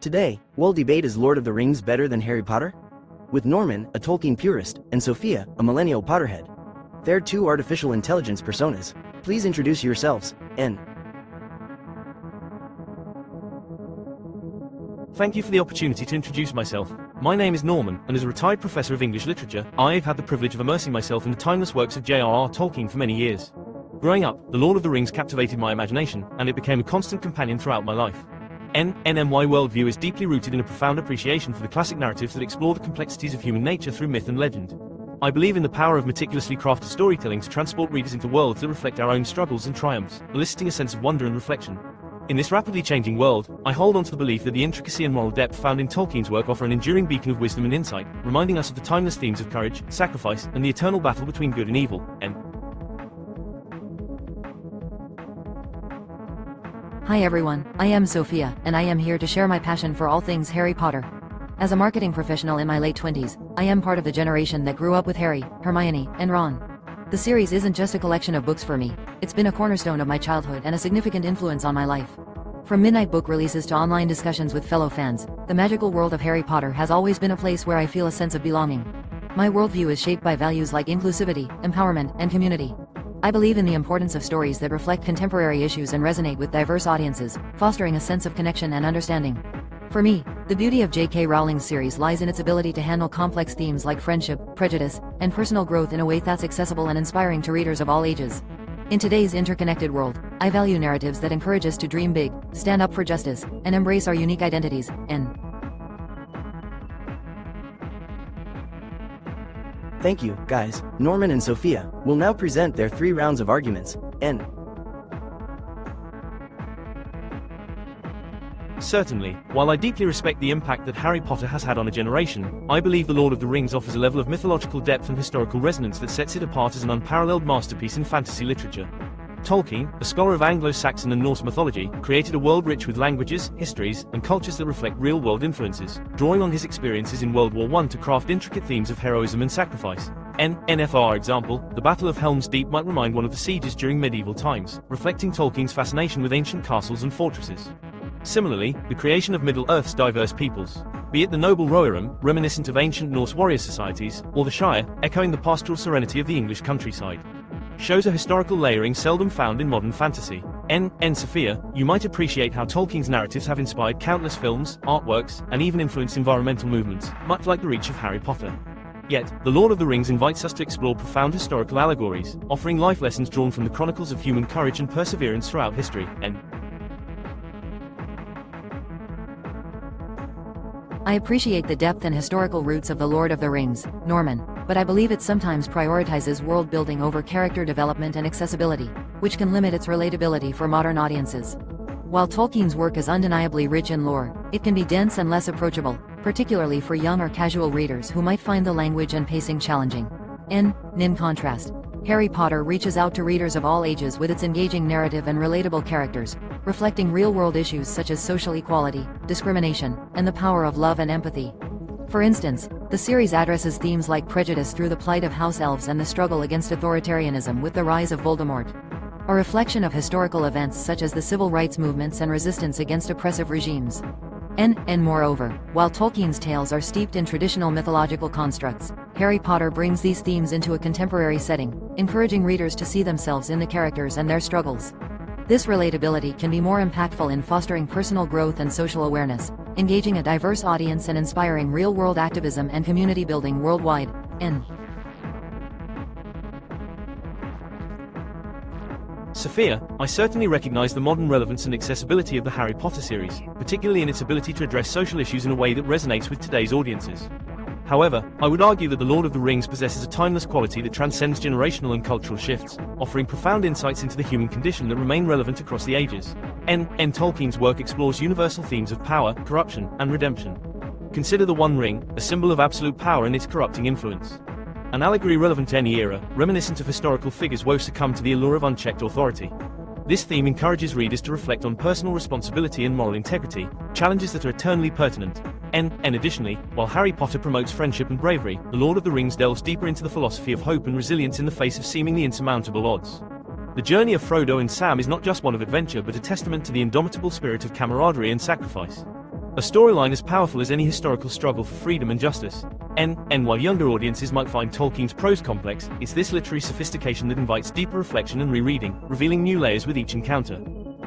Today, we'll debate, is Lord of the Rings better than Harry Potter? With Norman, a Tolkien purist, and Sophia, a Millennial Potterhead. They're two artificial intelligence personas. Please introduce yourselves, and Thank you for the opportunity to introduce myself. My name is Norman, and as a retired professor of English literature, I've had the privilege of immersing myself in the timeless works of J.R.R. Tolkien for many years. Growing up, The Lord of the Rings captivated my imagination, and it became a constant companion throughout my life. NMY worldview is deeply rooted in a profound appreciation for the classic narratives that explore the complexities of human nature through myth and legend. I believe in the power of meticulously crafted storytelling to transport readers into worlds that reflect our own struggles and triumphs, eliciting a sense of wonder and reflection. In this rapidly changing world, I hold on to the belief that the intricacy and moral depth found in Tolkien's work offer an enduring beacon of wisdom and insight, reminding us of the timeless themes of courage, sacrifice, and the eternal battle between good and evil. Hi everyone, I am Sophia, and I am here to share my passion for all things Harry Potter. As a marketing professional in my late 20s, I am part of the generation that grew up with Harry, Hermione, and Ron. The series isn't just a collection of books for me, it's been a cornerstone of my childhood and a significant influence on my life. From midnight book releases to online discussions with fellow fans, the magical world of Harry Potter has always been a place where I feel a sense of belonging. My worldview is shaped by values like inclusivity, empowerment, and community. I believe in the importance of stories that reflect contemporary issues and resonate with diverse audiences, fostering a sense of connection and understanding. For me, the beauty of J.K. Rowling's series lies in its ability to handle complex themes like friendship, prejudice, and personal growth in a way that's accessible and inspiring to readers of all ages. In today's interconnected world, I value narratives that encourage us to dream big, stand up for justice, and embrace our unique identities. thank you, guys. Norman and Sophia will now present their 3 rounds of arguments, and Certainly, while I deeply respect the impact that Harry Potter has had on a generation, I believe The Lord of the Rings offers a level of mythological depth and historical resonance that sets it apart as an unparalleled masterpiece in fantasy literature. Tolkien, a scholar of Anglo-Saxon and Norse mythology, created a world rich with languages, histories, and cultures that reflect real-world influences, drawing on his experiences in World War I to craft intricate themes of heroism and sacrifice. For example, the Battle of Helm's Deep might remind one of the sieges during medieval times, reflecting Tolkien's fascination with ancient castles and fortresses. Similarly, the creation of Middle-earth's diverse peoples, be it the noble Rohirrim, reminiscent of ancient Norse warrior societies, or the Shire, echoing the pastoral serenity of the English countryside, shows a historical layering seldom found in modern fantasy. Sophia, you might appreciate how Tolkien's narratives have inspired countless films, artworks, and even influenced environmental movements, much like the reach of Harry Potter. Yet, The Lord of the Rings invites us to explore profound historical allegories, offering life lessons drawn from the chronicles of human courage and perseverance throughout history. I appreciate the depth and historical roots of The Lord of the Rings, Norman, but I believe it sometimes prioritizes world building over character development and accessibility, which can limit its relatability for modern audiences. While Tolkien's work is undeniably rich in lore, it can be dense and less approachable, particularly for young or casual readers who might find the language and pacing challenging. In contrast, Harry Potter reaches out to readers of all ages with its engaging narrative and relatable characters, reflecting real-world issues such as social equality, discrimination, and the power of love and empathy. For instance, the series addresses themes like prejudice through the plight of house elves and the struggle against authoritarianism with the rise of Voldemort. A reflection of historical events such as the civil rights movements and resistance against oppressive regimes. Moreover, while Tolkien's tales are steeped in traditional mythological constructs, Harry Potter brings these themes into a contemporary setting, encouraging readers to see themselves in the characters and their struggles. This relatability can be more impactful in fostering personal growth and social awareness, engaging a diverse audience and inspiring real-world activism and community building worldwide. Sophia, I certainly recognize the modern relevance and accessibility of the Harry Potter series, particularly in its ability to address social issues in a way that resonates with today's audiences. However, I would argue that The Lord of the Rings possesses a timeless quality that transcends generational and cultural shifts, offering profound insights into the human condition that remain relevant across the ages. Tolkien's work explores universal themes of power, corruption, and redemption. Consider the One Ring, a symbol of absolute power and its corrupting influence. An allegory relevant to any era, reminiscent of historical figures woe succumb to the allure of unchecked authority. This theme encourages readers to reflect on personal responsibility and moral integrity, challenges that are eternally pertinent. Additionally, while Harry Potter promotes friendship and bravery, The Lord of the Rings delves deeper into the philosophy of hope and resilience in the face of seemingly insurmountable odds. The journey of Frodo and Sam is not just one of adventure but a testament to the indomitable spirit of camaraderie and sacrifice. A storyline as powerful as any historical struggle for freedom and justice. And while younger audiences might find Tolkien's prose complex, it's this literary sophistication that invites deeper reflection and rereading, revealing new layers with each encounter.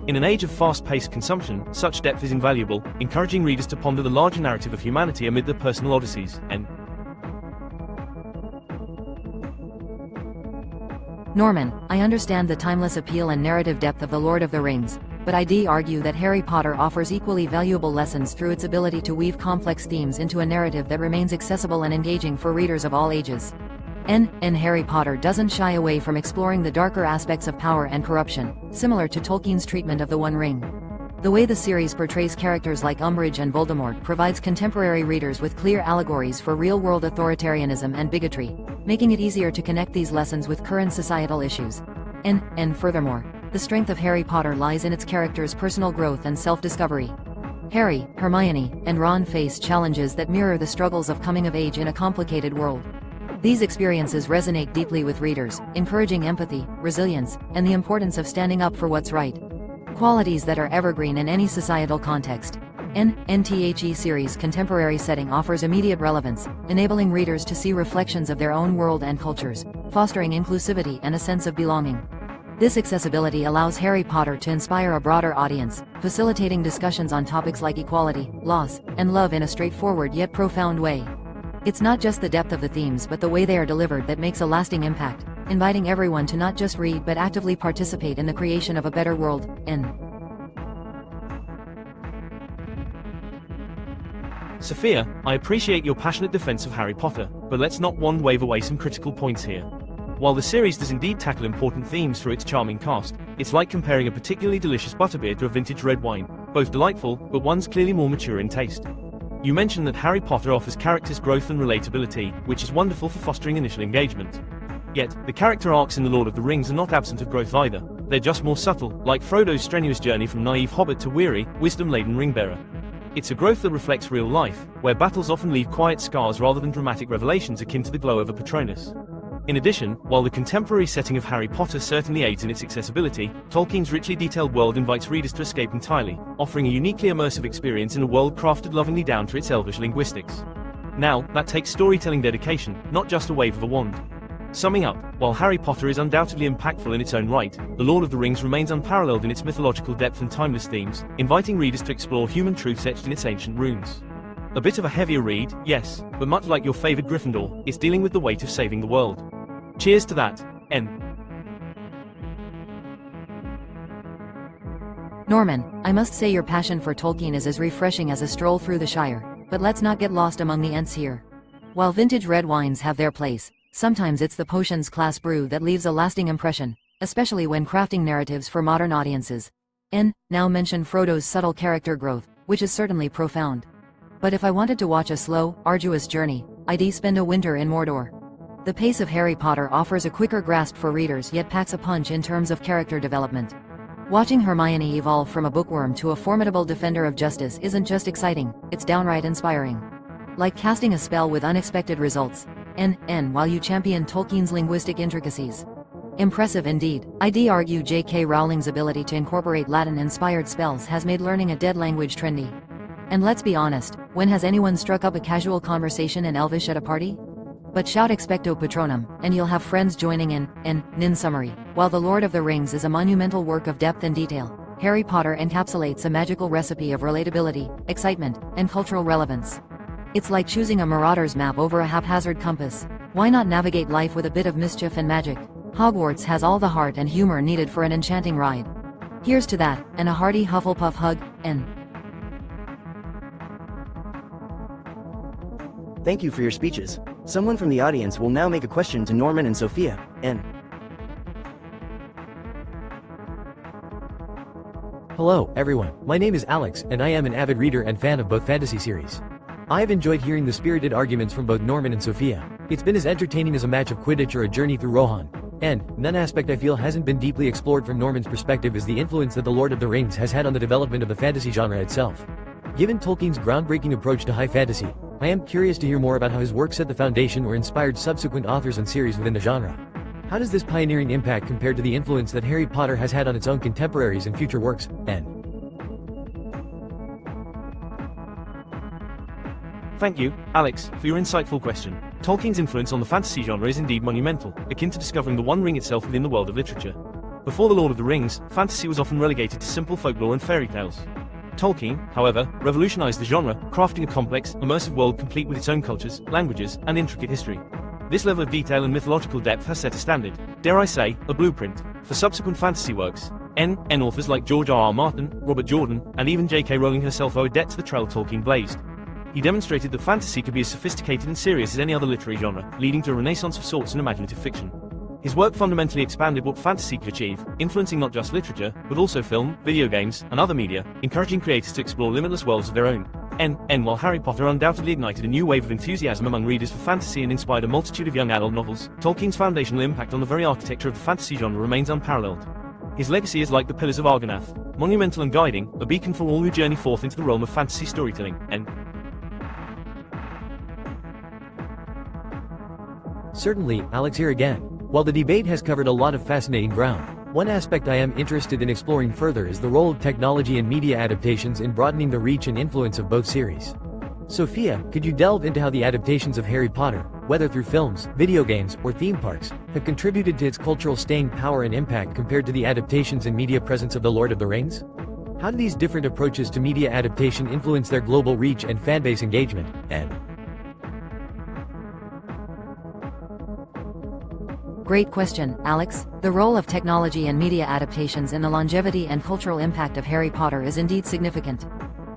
In an age of fast-paced consumption, such depth is invaluable, encouraging readers to ponder the larger narrative of humanity amid their personal odysseys. Norman, I understand the timeless appeal and narrative depth of The Lord of the Rings, but I'd argue that Harry Potter offers equally valuable lessons through its ability to weave complex themes into a narrative that remains accessible and engaging for readers of all ages. And Harry Potter doesn't shy away from exploring the darker aspects of power and corruption, similar to Tolkien's treatment of the One Ring. The way the series portrays characters like Umbridge and Voldemort provides contemporary readers with clear allegories for real-world authoritarianism and bigotry, making it easier to connect these lessons with current societal issues. And furthermore, the strength of Harry Potter lies in its characters' personal growth and self-discovery. Harry, Hermione, and Ron face challenges that mirror the struggles of coming of age in a complicated world. These experiences resonate deeply with readers, encouraging empathy, resilience, and the importance of standing up for what's right. Qualities that are evergreen in any societal context. NTHE series' contemporary setting offers immediate relevance, enabling readers to see reflections of their own world and cultures, fostering inclusivity and a sense of belonging. This accessibility allows Harry Potter to inspire a broader audience, facilitating discussions on topics like equality, loss, and love in a straightforward yet profound way. It's not just the depth of the themes but the way they are delivered that makes a lasting impact, inviting everyone to not just read but actively participate in the creation of a better world. Sophia, I appreciate your passionate defense of Harry Potter, but let's not wave away some critical points here. While the series does indeed tackle important themes through its charming cast, it's like comparing a particularly delicious butterbeer to a vintage red wine, both delightful, but one's clearly more mature in taste. You mentioned that Harry Potter offers characters growth and relatability, which is wonderful for fostering initial engagement. Yet, the character arcs in The Lord of the Rings are not absent of growth either, they're just more subtle, like Frodo's strenuous journey from naive hobbit to weary, wisdom-laden ringbearer. It's a growth that reflects real life, where battles often leave quiet scars rather than dramatic revelations akin to the glow of a Patronus. In addition, while the contemporary setting of Harry Potter certainly aids in its accessibility, Tolkien's richly detailed world invites readers to escape entirely, offering a uniquely immersive experience in a world crafted lovingly down to its elvish linguistics. Now, that takes storytelling dedication, not just a wave of a wand. Summing up, while Harry Potter is undoubtedly impactful in its own right, The Lord of the Rings remains unparalleled in its mythological depth and timeless themes, inviting readers to explore human truths etched in its ancient runes. A bit of a heavier read, yes, but much like your favorite Gryffindor, it's dealing with the weight of saving the world. Cheers to that, Norman, I must say your passion for Tolkien is as refreshing as a stroll through the Shire, but let's not get lost among the Ents here. While vintage red wines have their place, sometimes it's the potions class brew that leaves a lasting impression, especially when crafting narratives for modern audiences. Now mention Frodo's subtle character growth, which is certainly profound. But if I wanted to watch a slow, arduous journey, I'd spend a winter in Mordor. The pace of Harry Potter offers a quicker grasp for readers yet packs a punch in terms of character development. Watching Hermione evolve from a bookworm to a formidable defender of justice isn't just exciting, it's downright inspiring. Like casting a spell with unexpected results. While you champion Tolkien's linguistic intricacies. Impressive indeed. I'd argue J.K. Rowling's ability to incorporate Latin-inspired spells has made learning a dead language trendy. And let's be honest, when has anyone struck up a casual conversation in Elvish at a party? But shout expecto patronum, and you'll have friends joining in. In summary, while The Lord of the Rings is a monumental work of depth and detail, Harry Potter encapsulates a magical recipe of relatability, excitement, and cultural relevance. It's like choosing a marauder's map over a haphazard compass. Why not navigate life with a bit of mischief and magic? Hogwarts has all the heart and humor needed for an enchanting ride. Here's to that, and a hearty Hufflepuff hug, Thank you for your speeches. Someone from the audience will now make a question to Norman and Sophia. Hello, everyone. My name is Alex, and I am an avid reader and fan of both fantasy series. I have enjoyed hearing the spirited arguments from both Norman and Sophia. It's been as entertaining as a match of Quidditch or a journey through Rohan. And one aspect I feel hasn't been deeply explored from Norman's perspective is the influence that The Lord of the Rings has had on the development of the fantasy genre itself. Given Tolkien's groundbreaking approach to high fantasy, I am curious to hear more about how his work set the foundation or inspired subsequent authors and series within the genre. How does this pioneering impact compare to the influence that Harry Potter has had on its own contemporaries and future works? Thank you, Alex, for your insightful question. Tolkien's influence on the fantasy genre is indeed monumental, akin to discovering the One Ring itself within the world of literature. Before The Lord of the Rings, fantasy was often relegated to simple folklore and fairy tales. Tolkien, however, revolutionized the genre, crafting a complex, immersive world complete with its own cultures, languages, and intricate history. This level of detail and mythological depth has set a standard, dare I say, a blueprint, for subsequent fantasy works. Authors like J.R.R. Martin, Robert Jordan, and even J.K. Rowling herself owe a debt to the trail Tolkien blazed. He demonstrated that fantasy could be as sophisticated and serious as any other literary genre, leading to a renaissance of sorts in imaginative fiction. His work fundamentally expanded what fantasy could achieve, influencing not just literature, but also film, video games, and other media, encouraging creators to explore limitless worlds of their own. While Harry Potter undoubtedly ignited a new wave of enthusiasm among readers for fantasy and inspired a multitude of young adult novels, Tolkien's foundational impact on the very architecture of the fantasy genre remains unparalleled. His legacy is like the Pillars of Argonath, monumental and guiding, a beacon for all who journey forth into the realm of fantasy storytelling. Certainly, Alex here again. While the debate has covered a lot of fascinating ground, one aspect I am interested in exploring further is the role of technology and media adaptations in broadening the reach and influence of both series. Sophia, could you delve into how the adaptations of Harry Potter, whether through films, video games, or theme parks, have contributed to its cultural staying power and impact compared to the adaptations and media presence of The Lord of the Rings? How do these different approaches to media adaptation influence their global reach and fanbase engagement? Great question, Alex. The role of technology and media adaptations in the longevity and cultural impact of Harry Potter is indeed significant.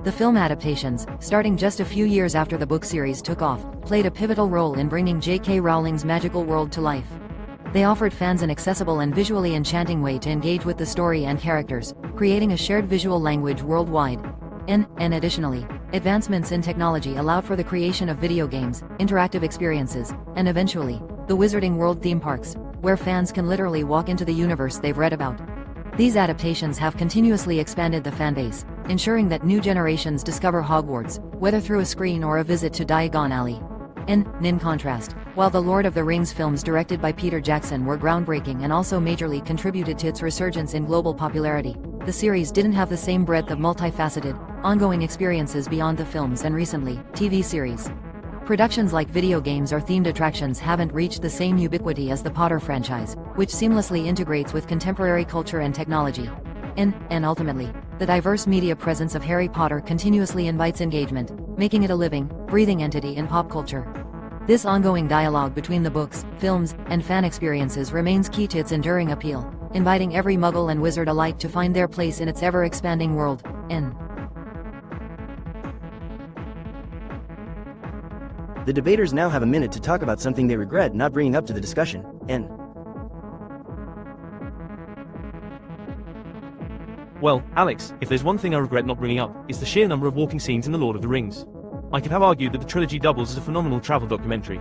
The film adaptations, starting just a few years after the book series took off, played a pivotal role in bringing J.K. Rowling's magical world to life. They offered fans an accessible and visually enchanting way to engage with the story and characters, creating a shared visual language worldwide. And additionally, advancements in technology allowed for the creation of video games, interactive experiences, and eventually, the Wizarding World theme parks, where fans can literally walk into the universe they've read about. These adaptations have continuously expanded the fanbase, ensuring that new generations discover Hogwarts, whether through a screen or a visit to Diagon Alley. In contrast, while the Lord of the Rings films directed by Peter Jackson were groundbreaking and also majorly contributed to its resurgence in global popularity, the series didn't have the same breadth of multifaceted, ongoing experiences beyond the films and recently, TV series. Productions like video games or themed attractions haven't reached the same ubiquity as the Potter franchise, which seamlessly integrates with contemporary culture and technology. And ultimately, the diverse media presence of Harry Potter continuously invites engagement, making it a living, breathing entity in pop culture. This ongoing dialogue between the books, films, and fan experiences remains key to its enduring appeal, inviting every Muggle and wizard alike to find their place in its ever-expanding world. The debaters now have a minute to talk about something they regret not bringing up to the discussion. Well, Alex, if there's one thing I regret not bringing up, it's the sheer number of walking scenes in The Lord of the Rings. I could have argued that the trilogy doubles as a phenomenal travel documentary.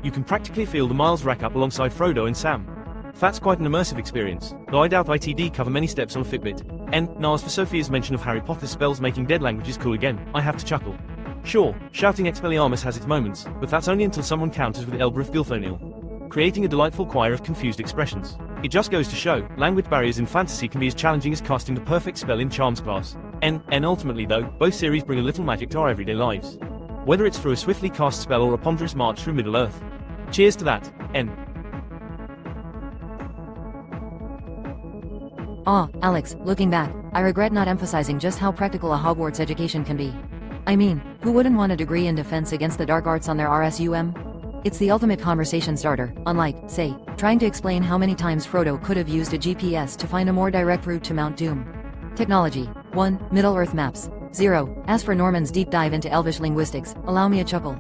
You can practically feel the miles rack up alongside Frodo and Sam. That's quite an immersive experience, though I doubt ITD cover many steps on a Fitbit. Now as for Sophia's mention of Harry Potter's spells making dead languages cool again, I have to chuckle. Sure, shouting Expelliarmus has its moments, but that's only until someone counters with Elbereth Gilthoniel, creating a delightful choir of confused expressions. It just goes to show, language barriers in fantasy can be as challenging as casting the perfect spell in Charms class. Ultimately though, both series bring a little magic to our everyday lives. Whether it's through a swiftly cast spell or a ponderous march through Middle-earth. Cheers to that, Alex, looking back, I regret not emphasizing just how practical a Hogwarts education can be. I mean, who wouldn't want a degree in defense against the dark arts on their RSUM? It's the ultimate conversation starter, unlike, say, trying to explain how many times Frodo could have used a GPS to find a more direct route to Mount Doom. Technology. 1. Middle-earth maps. 0. As for Norman's deep dive into Elvish linguistics, allow me a chuckle.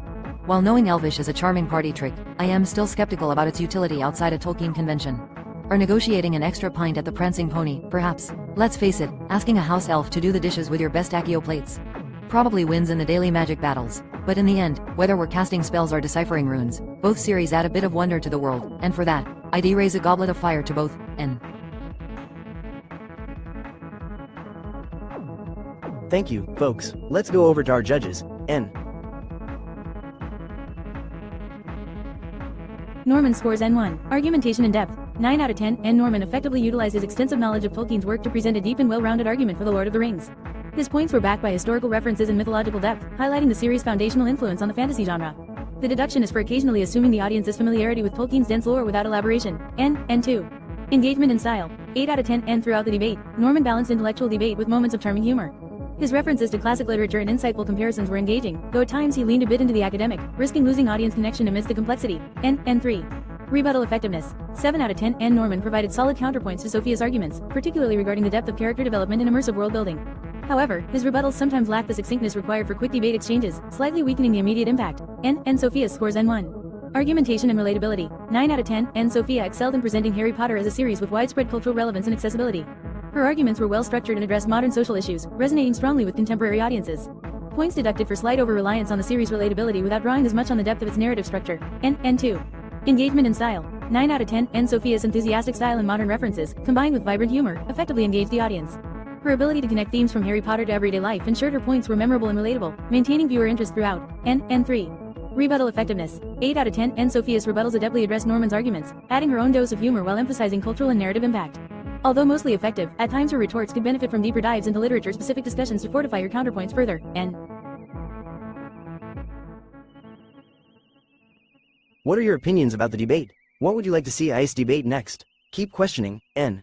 While knowing Elvish is a charming party trick, I am still skeptical about its utility outside a Tolkien convention. Or negotiating an extra pint at the Prancing Pony, perhaps. Let's face it, asking a house elf to do the dishes with your best Accio plates probably wins in the daily magic battles. But in the end, whether we're casting spells or deciphering runes, both series add a bit of wonder to the world, and for that, I'd raise a goblet of fire to both. Thank you, folks. Let's go over to our judges. Norman scores N1. Argumentation and depth. 9 out of 10. Norman effectively utilized his extensive knowledge of Tolkien's work to present a deep and well-rounded argument for The Lord of the Rings. His points were backed by historical references and mythological depth, highlighting the series' foundational influence on the fantasy genre. The deduction is for occasionally assuming the audience's familiarity with Tolkien's dense lore without elaboration. N2. Engagement and style. 8 out of 10. N throughout the debate, Norman balanced intellectual debate with moments of charming humor. His references to classic literature and insightful comparisons were engaging, though at times he leaned a bit into the academic, risking losing audience connection amidst the complexity. N3. Rebuttal effectiveness. 7 out of 10. N. Norman provided solid counterpoints to Sophia's arguments, particularly regarding the depth of character development and immersive world building. However, his rebuttals sometimes lack the succinctness required for quick debate exchanges, slightly weakening the immediate impact. N. Sophia scores N1. Argumentation and relatability. 9 out of 10. N. Sophia excelled in presenting Harry Potter as a series with widespread cultural relevance and accessibility. Her arguments were well structured and addressed modern social issues, resonating strongly with contemporary audiences. Points deducted for slight over-reliance on the series' relatability without drawing as much on the depth of its narrative structure. N2. Engagement and style. 9 out of 10. N. Sophia's enthusiastic style and modern references, combined with vibrant humor, effectively engaged the audience. Her ability to connect themes from Harry Potter to everyday life ensured her points were memorable and relatable, maintaining viewer interest throughout. N3. Rebuttal effectiveness. 8 out of 10. N. Sophia's rebuttals adeptly addressed Norman's arguments, adding her own dose of humor while emphasizing cultural and narrative impact. Although mostly effective, at times her retorts could benefit from deeper dives into literature-specific discussions to fortify her counterpoints further. N. What are your opinions about the debate? What would you like to see ICE debate next? Keep questioning, N.